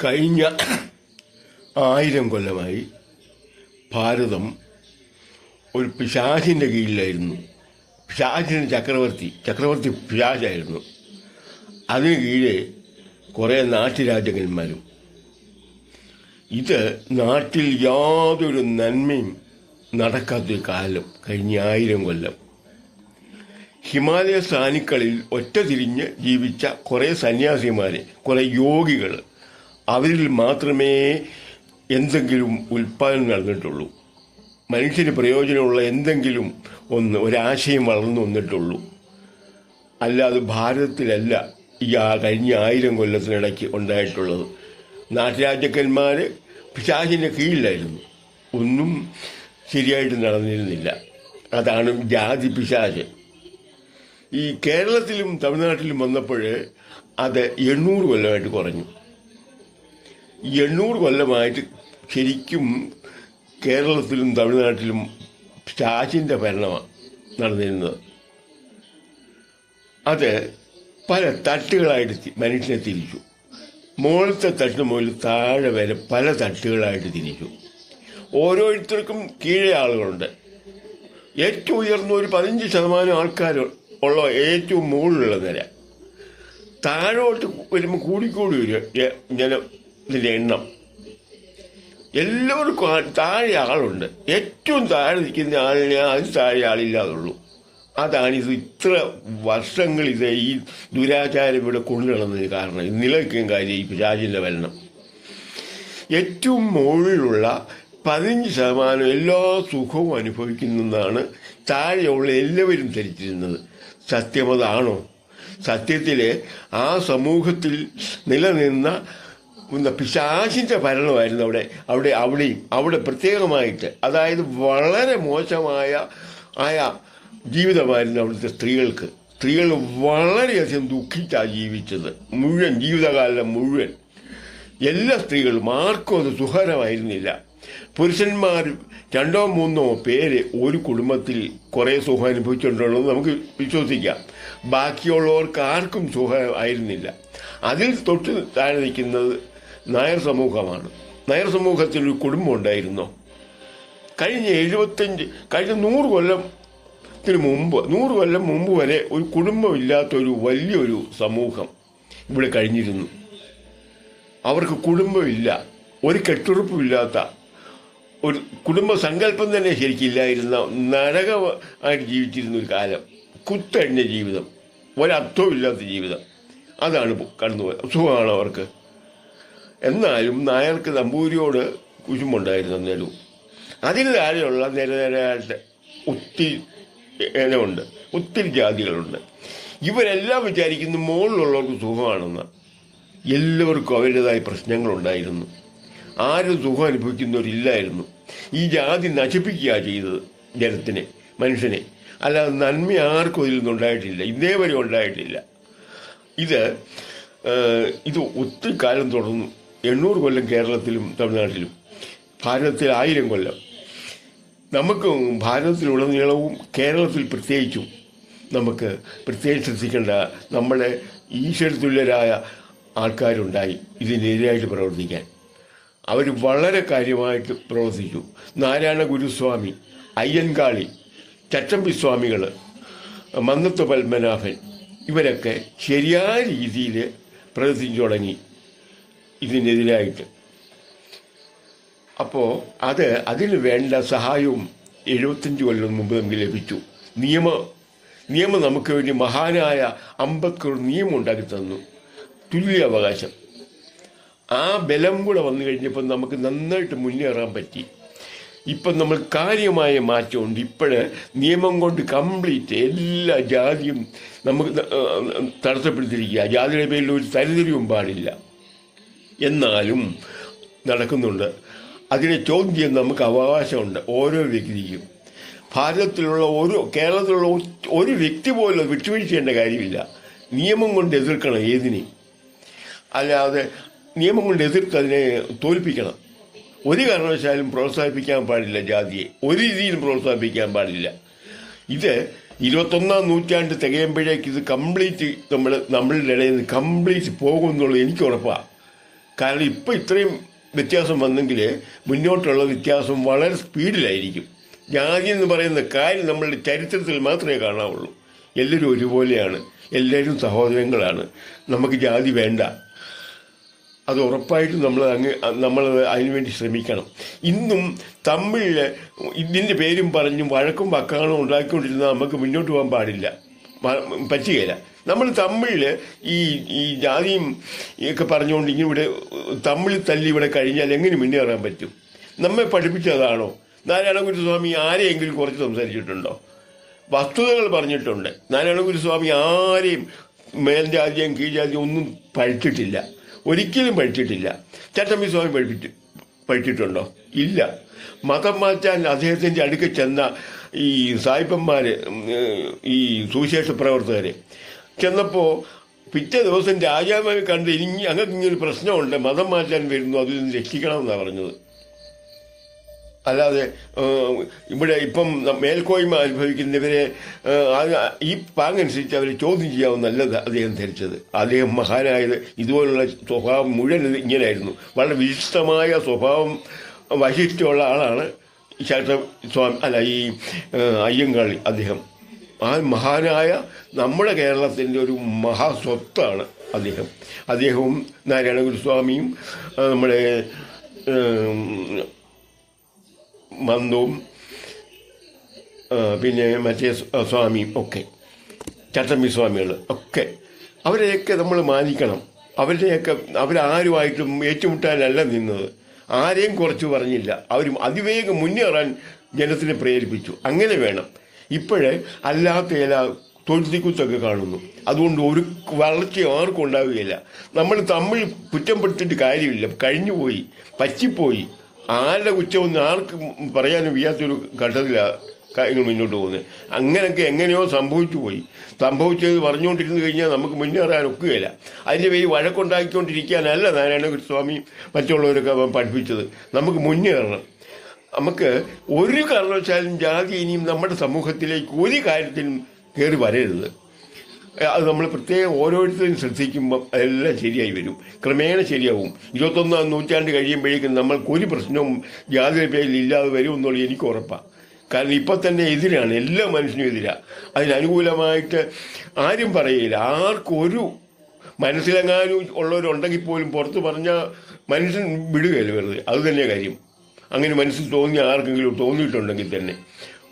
കഴിഞ്ഞ 1000 കൊല്ലമായി ഭാരതം ഒരു പിശാചിൻ്റെ കീഴിലായിരുന്നു. പിശാചിന് ചക്രവർത്തി പിശാചായിരുന്നു. അതിന് കീഴെ കുറേ നാട്ടുരാജകന്മാരും. ഇത് നാട്ടിൽ യാതൊരു നന്മയും നടക്കാത്തൊരു കാലം കഴിഞ്ഞ 1000 കൊല്ലം. ഹിമാലയ സാനുക്കളിൽ ഒറ്റ തിരിഞ്ഞ് ജീവിച്ച കുറേ സന്യാസിമാർ, കുറേ യോഗികൾ, അവരിൽ മാത്രമേ എന്തെങ്കിലും ഉൽപ്പാദനം നടന്നിട്ടുള്ളൂ. മനുഷ്യന് പ്രയോജനമുള്ള എന്തെങ്കിലും ഒരാശയം വളർന്നു വന്നിട്ടുള്ളൂ. അല്ലാതെ ഭാരതത്തിലല്ല ഈ കഴിഞ്ഞ 1000 കൊല്ലത്തിനിടയ്ക്ക് ഉണ്ടായിട്ടുള്ളത്. നാട്ടുരാജാക്കന്മാർ പിശാചിൻ്റെ കീഴിലായിരുന്നു. ഒന്നും ശരിയായിട്ട് നടന്നിരുന്നില്ല. അതാണ് ജാതി പിശാച്. ഈ കേരളത്തിലും തമിഴ്നാട്ടിലും വന്നപ്പോൾ അത് 800 കൊല്ലമായിട്ട് കുറഞ്ഞു. 800 കൊല്ലമായിട്ട് ശരിക്കും കേരളത്തിലും തമിഴ്നാട്ടിലും പിശാചിൻ്റെ ഭരണമാണ് നടന്നിരുന്നത്. അത് പല തട്ടുകളായിട്ട് മനുഷ്യനെ തിരിച്ചു. മുകളിലത്തെ തട്ട് മുതൽ താഴെ വരെ പല തട്ടുകളായിട്ട് തിരിച്ചു. ഓരോരുത്തർക്കും കീഴേ ആളുകളുണ്ട്. ഏറ്റവും ഉയർന്ന ഒരു 15% ആൾക്കാർ ഉള്ള ഏറ്റവും മുകളിലുള്ള നില. താഴോട്ട് വരുമ്പോൾ കൂടിക്കൂടി വരും ജനത്തിൻ്റെ എണ്ണം. എല്ലാവർക്കും താഴെ ആളുണ്ട്. ഏറ്റവും താഴെ നിൽക്കുന്ന ആളിനെ അതിന് താഴെ ആളില്ലാതുള്ളൂ. അതാണിത് ഇത്ര വർഷങ്ങൾ ഈ ദുരാചാരം ഇവിടെ കൊണ്ടു നടന്നതിന് കാരണം. ഇത് നിലനിൽക്കുന്ന കാര്യം ഈ പിശാചിൻ്റെ ഭരണം. ഏറ്റവും മുകളിലുള്ള 15% എല്ലാ സുഖവും അനുഭവിക്കുന്നതാണ് താഴെയുള്ള എല്ലാവരും ധരിച്ചിരുന്നത്. സത്യമതാണോ? സത്യത്തിൽ ആ സമൂഹത്തിൽ നിലനിന്ന പിശാചിൻ്റെ ഭരണമായിരുന്നു അവിടെ പ്രത്യേകമായിട്ട്. അതായത് വളരെ മോശമായ ജീവിതമായിരുന്നു അവിടുത്തെ സ്ത്രീകൾക്ക്. സ്ത്രീകൾ വളരെയധികം ദുഃഖിച്ചാണ് ജീവിച്ചത്. ജീവിതകാലം മുഴുവൻ എല്ലാ സ്ത്രീകളും ആർക്കും അത് സുഖകരമായിരുന്നില്ല. പുരുഷന്മാർ 2-3 പേര് ഒരു കുടുംബത്തിൽ കുറേ സുഖം അനുഭവിച്ചിട്ടുണ്ടെന്ന് നമുക്ക് വിശ്വസിക്കാം. ബാക്കിയുള്ളവർക്ക് ആർക്കും സുഖമായിരുന്നില്ല. അതിൽ തൊട്ട് താഴെ നിൽക്കുന്നത് നായർ സമൂഹമാണ്. നായർ സമൂഹത്തിൽ ഒരു കുടുംബം ഉണ്ടായിരുന്നോ? കഴിഞ്ഞ 100 കൊല്ലം മുമ്പ് വരെ ഒരു കുടുംബമില്ലാത്തൊരു വലിയൊരു സമൂഹം ഇവിടെ കഴിഞ്ഞിരുന്നു. അവർക്ക് കുടുംബമില്ല, ഒരു കെട്ടുറപ്പുമില്ലാത്ത ഒരു കുടുംബ സങ്കല്പം തന്നെ ശരിക്കില്ലായിരുന്ന നരകമായിട്ട് ജീവിച്ചിരുന്ന ഒരു കാലം. കുത്തഴിഞ്ഞ ജീവിതം, ഒരർത്ഥവും ഇല്ലാത്ത ജീവിതം. അതാണ് കടന്നുപോയത്. സുഖമാണ് അവർക്ക്. എന്നാലും നായർക്ക് നമ്പൂരിയോട് കുശുമ്പുണ്ടായിരുന്നു അന്നേരവും. അതിന് താഴെയുള്ള നിരനിരയായിട്ട് ഒത്തിരി ഇനമുണ്ട്, ഒത്തിരി ജാതികളുണ്ട്. ഇവരെല്ലാം വിചാരിക്കുന്നു മുകളിലുള്ളവർക്ക് സുഖമാണെന്ന്. എല്ലാവർക്കും അവരുടേതായ പ്രശ്നങ്ങളുണ്ടായിരുന്നു. ആരും സുഖം അനുഭവിക്കുന്നവരില്ലായിരുന്നു. ഈ ജാതി നശിപ്പിക്കുക ചെയ്തത് ജനത്തിനെ, മനുഷ്യനെ. അല്ലാതെ നന്മ ആർക്കും ഇതിൽ നിന്നുണ്ടായിട്ടില്ല, ഇന്നേ വരെ ഉണ്ടായിട്ടില്ല. ഇത് ഒത്തിരി കാലം തുടർന്നു. 800 കൊല്ലം കേരളത്തിലും തമിഴ്നാട്ടിലും, ഭാരതത്തിൽ 1000 കൊല്ലം. നമുക്ക് ഭാരതത്തിലുടനീളവും കേരളത്തിൽ പ്രത്യേകിച്ചും നമുക്ക് പ്രത്യേകിച്ച് ശ്രദ്ധിക്കേണ്ട നമ്മളെ ഈശ്വരതുല്യരായ ആൾക്കാരുണ്ടായി ഇതിനെതിരായിട്ട് പ്രവർത്തിക്കാൻ. അവർ വളരെ കാര്യമായിട്ട് പ്രവർത്തിച്ചു. നാരായണ ഗുരുസ്വാമി, അയ്യൻകാളി, ചട്ടമ്പി സ്വാമികൾ, മന്നത്ത് പത്മനാഭൻ, ഇവരൊക്കെ ശരിയായ രീതിയിൽ പ്രവർത്തിച്ചു തുടങ്ങി ഇതിനെതിരായിട്ട്. അപ്പോൾ അതിന് വേണ്ട സഹായവും 75 കൊല്ലം മുമ്പ് നമുക്ക് ലഭിച്ചു. നിയമം നമുക്ക് വേണ്ടി മഹാനായ അംബേദ്കർ നിയമം ഉണ്ടാക്കി തന്നു, തുല്യ അവകാശം. ആ ബലം കൂടെ വന്നു കഴിഞ്ഞപ്പോൾ നമുക്ക് നന്നായിട്ട് മുന്നേറാൻ പറ്റി. ഇപ്പം നമ്മൾ കാര്യമായ മാറ്റമുണ്ട്. നിയമം കൊണ്ട് കംപ്ലീറ്റ് എല്ലാ ജാതിയും നമുക്ക് തടസ്സപ്പെടുത്തിയിരിക്കുക. ജാതിയുടെ പേരിൽ ഒരു തരതിരിവും പാടില്ല. എന്നാലും നടക്കുന്നുണ്ട്. അതിനെ ചോദ്യം ചെയ്യാൻ നമുക്ക് അവകാശമുണ്ട് ഓരോ വ്യക്തിക്കും. കേരളത്തിലുള്ള ഒരു വ്യക്തി പോലും വിട്ടുവീഴ്ച ചെയ്യേണ്ട കാര്യമില്ല. നിയമം കൊണ്ട് എതിർക്കണം ഏതിനെയും. അല്ലാതെ നിയമം കൊണ്ട് എതിർത്ത് അതിനെ തോൽപ്പിക്കണം. ഒരു കാരണവശാലും പ്രോത്സാഹിപ്പിക്കാൻ പാടില്ല ജാതിയെ, ഒരു രീതിയിലും പ്രോത്സാഹിപ്പിക്കാൻ പാടില്ല. 21-ാം നൂറ്റാണ്ട് തികയുമ്പോഴേക്ക് ഇത് കംപ്ലീറ്റ് നമ്മളുടെ ഇടയിൽ നിന്ന് കംപ്ലീറ്റ് പോകുമെന്നുള്ളത് എനിക്ക് ഉറപ്പാണ്. കാരണം ഇപ്പം ഇത്രയും വ്യത്യാസം വന്നെങ്കിൽ മുന്നോട്ടുള്ള വ്യത്യാസം വളരെ സ്പീഡിലായിരിക്കും. ജാതി എന്ന് പറയുന്ന കാര്യം നമ്മളുടെ ചരിത്രത്തിൽ മാത്രമേ കാണാവുള്ളൂ. എല്ലാവരും ഒരുപോലെയാണ്, എല്ലാവരും സഹോദരങ്ങളാണ്. നമുക്ക് ജാതി വേണ്ട. അത് ഉറപ്പായിട്ടും നമ്മൾ അതിനുവേണ്ടി ശ്രമിക്കണം. ഇന്നും തമ്മിൽ ഇതിൻ്റെ പേരും പറഞ്ഞും വഴക്കും വക്കാണോ ഉണ്ടാക്കിക്കൊണ്ടിരുന്നാൽ നമുക്ക് മുന്നോട്ട് പോകാൻ പാടില്ല, പറ്റുകയില്ല. നമ്മൾ തമ്മിൽ ഈ ജാതിയും ഒക്കെ പറഞ്ഞുകൊണ്ട് ഇങ്ങനെ ഇവിടെ തമ്മിൽ തല്ലി ഇവിടെ കഴിഞ്ഞാൽ എങ്ങനെ മുന്നേറാൻ പറ്റും? നമ്മെ പഠിപ്പിച്ചതാണോ? നാരായണ ഗുരുസ്വാമി ആരെയെങ്കിലും കുറച്ച് സംസാരിച്ചിട്ടുണ്ടോ? വസ്തുതകൾ പറഞ്ഞിട്ടുണ്ട്. നാരായണ ഗുരുസ്വാമി ആരെയും മേൽജാതിയും കീഴ്ജാതിയും ഒന്നും പഠിച്ചിട്ടില്ല, ഒരിക്കലും പഠിച്ചിട്ടില്ല. ചട്ടമ്പി സ്വാമി പഠിച്ചിട്ടുണ്ടോ? ഇല്ല. മതം മാറ്റാൻ അദ്ദേഹത്തിൻ്റെ അടുക്കൽ ചെന്ന ഈ സായിപ്പന്മാർ, ഈ സുവിശേഷ പ്രവർത്തകർ ചെന്നപ്പോൾ പിറ്റേ ദിവസം രാജാവിനെ കണ്ട് ഞങ്ങൾക്ക് ഇങ്ങനൊരു പ്രശ്നമുണ്ട്, മതം മാറ്റാൻ വരുന്നു, അതിൽ നിന്ന് രക്ഷിക്കണമെന്നാണ് പറഞ്ഞത്. അല്ലാതെ ഇവിടെ ഇപ്പം മേൽക്കോയ്മ അനുഭവിക്കുന്നവരെ ഈ പാങ്ങനുസരിച്ച് അവരെ ചോദ്യം ചെയ്യാമെന്നല്ല അദ്ദേഹം ധരിച്ചത്. അദ്ദേഹം മഹാനായത് ഇതുപോലുള്ള സ്വഭാവം മുഴുവൻ ഇങ്ങനെയായിരുന്നു. വളരെ വിശിഷ്ടമായ സ്വഭാവം വൈശിഷ്ട്യമുള്ള ആളാണ് ഈ അയ്യങ്കാളി. അദ്ദേഹം ആ മഹാനായ നമ്മുടെ കേരളത്തിൻ്റെ ഒരു മഹാസ്വത്താണ് അദ്ദേഹം. അദ്ദേഹവും നാരായണ ഗുരുസ്വാമിയും നമ്മുടെ മന്ദവും പിന്നെ മറ്റേ സ്വാമിയും ഒക്കെ, ചട്ടമ്പി സ്വാമികൾ ഒക്കെ, അവരെയൊക്കെ നമ്മൾ മാനിക്കണം. അവരാരുമായിട്ടും ഏറ്റുമുട്ടാനല്ല നിന്നത്. ആരെയും കുറച്ച് പറഞ്ഞില്ല. അവർ അതിവേഗം മുന്നേറാൻ ജനത്തിനെ പ്രേരിപ്പിച്ചു. അങ്ങനെ വേണം. ഇപ്പോഴേ അല്ലാത്ത ചില തൊഴുത്തിക്കുത്തൊക്കെ കാണുന്നു. അതുകൊണ്ട് ഒരു വളർച്ച ആർക്കും ഉണ്ടാവുകയില്ല. നമ്മൾ തമ്മിൽ കുറ്റപ്പെടുത്തിയിട്ട് കാര്യമില്ല. കഴിഞ്ഞുപോയി, പറ്റിപ്പോയി. ആരുടെ കുറ്റമൊന്നും ആർക്കും പറയാനും വയ്യാത്തൊരു ഘട്ടത്തിലാണ് കാര്യങ്ങൾ മുന്നോട്ട് പോകുന്നത്. അങ്ങനെയൊക്കെ എങ്ങനെയോ സംഭവിച്ചു പോയി. സംഭവിച്ചത് പറഞ്ഞുകൊണ്ടിരുന്നു കഴിഞ്ഞാൽ നമുക്ക് മുന്നേറാൻ ഒക്കുകയില്ല. അതിൻ്റെ പേര് വഴക്കുണ്ടാക്കിക്കൊണ്ടിരിക്കാനല്ല നാരായണ ഗുരുസ്വാമി മറ്റുള്ളവരൊക്കെ പഠിപ്പിച്ചത്. നമുക്ക് മുന്നേറണം. നമുക്ക് ഒരു കാരണവശാലും ജാതി ഇനിയും നമ്മുടെ സമൂഹത്തിലേക്ക് ഒരു കാര്യത്തിനും കയറി വരരുത്. അത് നമ്മൾ പ്രത്യേകം ഓരോരുത്തരും ശ്രദ്ധിക്കുമ്പം അതെല്ലാം ശരിയായി വരും, ക്രമേണ ശരിയാവും. 21-ാം നൂറ്റാണ്ട് കഴിയുമ്പോഴേക്കും നമ്മൾക്കൊരു പ്രശ്നവും ജാതിയുടെ പേരിൽ ഇല്ലാതെ വരുമെന്നുള്ള എനിക്ക് ഉറപ്പാണ്. കാരണം ഇപ്പം തന്നെ എതിരാണ്, എല്ലാ മനുഷ്യനും എതിരാണ്. അതിനനുകൂലമായിട്ട് ആരും പറയില്ല. ആർക്കും ഒരു മനസ്സിലെങ്ങാനും ഉള്ളവരുണ്ടെങ്കിൽ പോലും പുറത്ത് പറഞ്ഞാൽ മനുഷ്യൻ വിടുകയല്ല വെറുതെ. അത് തന്നെ കാര്യം. അങ്ങനെ മനസ്സിൽ തോന്നിയ ആർക്കെങ്കിലും തോന്നിയിട്ടുണ്ടെങ്കിൽ തന്നെ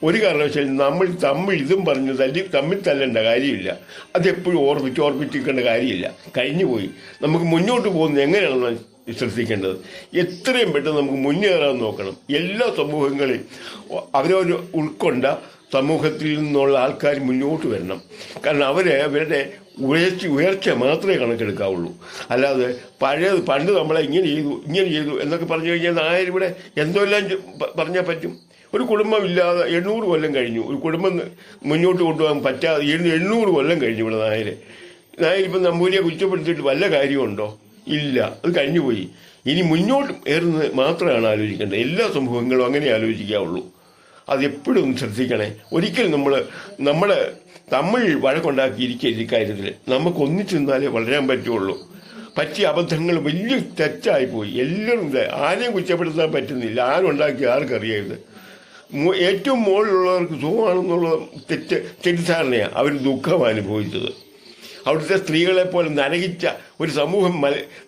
ഒരു കാരണവശാലും നമ്മൾ തമ്മിൽ ഇതും പറഞ്ഞ് തമ്മിൽ തല്ലേണ്ട കാര്യമില്ല. അതെപ്പോഴും ഓർമ്മിച്ചിരിക്കേണ്ട കാര്യമില്ല. കഴിഞ്ഞു പോയി. നമുക്ക് മുന്നോട്ട് പോകുന്നത് എങ്ങനെയാണെന്ന് ശ്രദ്ധിക്കേണ്ടത്. എത്രയും പെട്ടെന്ന് നമുക്ക് മുന്നേറാൻ നോക്കണം. എല്ലാ സമൂഹങ്ങളെയും അവരവർ ഉൾക്കൊണ്ട സമൂഹത്തിൽ നിന്നുള്ള ആൾക്കാർ മുന്നോട്ട് വരണം. കാരണം അവരുടെ ഉയർച്ച മാത്രമേ കണക്കെടുക്കാവുള്ളൂ. അല്ലാതെ പണ്ട് നമ്മളെ ഇങ്ങനെ ചെയ്തു എന്നൊക്കെ പറഞ്ഞു കഴിഞ്ഞാൽ നായരിവിടെ എന്തെല്ലാം പറഞ്ഞാൽ പറ്റും. ഒരു കുടുംബമില്ലാതെ 800 കൊല്ലം കഴിഞ്ഞു. ഒരു കുടുംബം മുന്നോട്ട് കൊണ്ടുപോകാൻ പറ്റാതെ 800 കൊല്ലം കഴിഞ്ഞു ഇവിടെ നായരിപ്പം നമ്പൂരിയെ കുറ്റപ്പെടുത്തിയിട്ട് വല്ല കാര്യമുണ്ടോ? ഇല്ല. അത് കഴിഞ്ഞുപോയി. ഇനി മുന്നോട്ട് ഏറുന്നത് മാത്രമാണ് ആലോചിക്കേണ്ടത്. എല്ലാ സമൂഹങ്ങളും അങ്ങനെ ആലോചിക്കാവുള്ളൂ. അതെപ്പോഴും ശ്രദ്ധിക്കണേ. ഒരിക്കലും നമ്മൾ തമ്മിൽ വഴക്കുണ്ടാക്കിയിരിക്കരുത്. ഇക്കാര്യത്തിൽ നമുക്ക് ഒന്നിച്ചു നിന്നാലേ വളരാൻ പറ്റുള്ളൂ. പറ്റിയ അബദ്ധങ്ങൾ വലിയ തെറ്റായിപ്പോയി. എല്ലാവരും ആരെയും കുറ്റപ്പെടുത്താൻ പറ്റുന്നില്ല. ആരുണ്ടാക്കി ആർക്കറിയരുത്. ഏറ്റവും മുകളിലുള്ളവർക്ക് സുഖമാണെന്നുള്ള തെറ്റിദ്ധാരണയാണ് അവർ ദുഃഖം അനുഭവിച്ചത്. അവിടുത്തെ സ്ത്രീകളെപ്പോലെ നരകിച്ച ഒരു സമൂഹം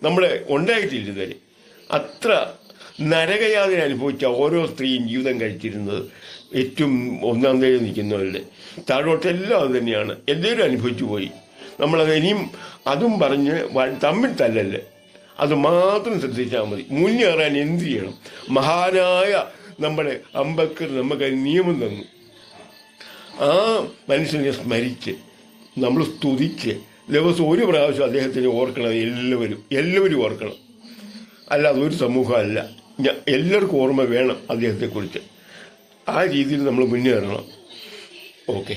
നമ്മൾ ഉണ്ടായിട്ടില്ല ഇതുവരെ. അത്ര നരകയാതന അനുഭവിച്ച ഓരോ സ്ത്രീയും ജീവിതം കഴിച്ചിരുന്നത് ഏറ്റവും ഒന്നാം തരം നിൽക്കുന്നവരുടെ താഴോട്ടെല്ലാം അത് തന്നെയാണ്. എല്ലാവരും അനുഭവിച്ചു പോയി. നമ്മളത് ഇനിയും അതും പറഞ്ഞ് തമ്മിൽ തല്ലല്ലേ, അത് മാത്രം ശ്രദ്ധിച്ചാൽ മതി. മുന്നേറാൻ എന്ത് ചെയ്യണം? മഹാനായ നമ്മുടെ അംബേദ്കർ നമുക്ക് നിയമം തന്നു. ആ മനുഷ്യനെ സ്മരിച്ച് നമ്മൾ സ്തുതിച്ച് ദിവസം ഒരു പ്രാവശ്യം അദ്ദേഹത്തിനെ ഓർക്കണം. എല്ലാവരും ഓർക്കണം. അല്ലാതെ ഒരു സമൂഹമല്ല, എല്ലാവർക്കും ഓർമ്മ വേണം അദ്ദേഹത്തെക്കുറിച്ച്. ആ രീതിയിൽ നമ്മൾ മുന്നേറണം. ഓക്കെ.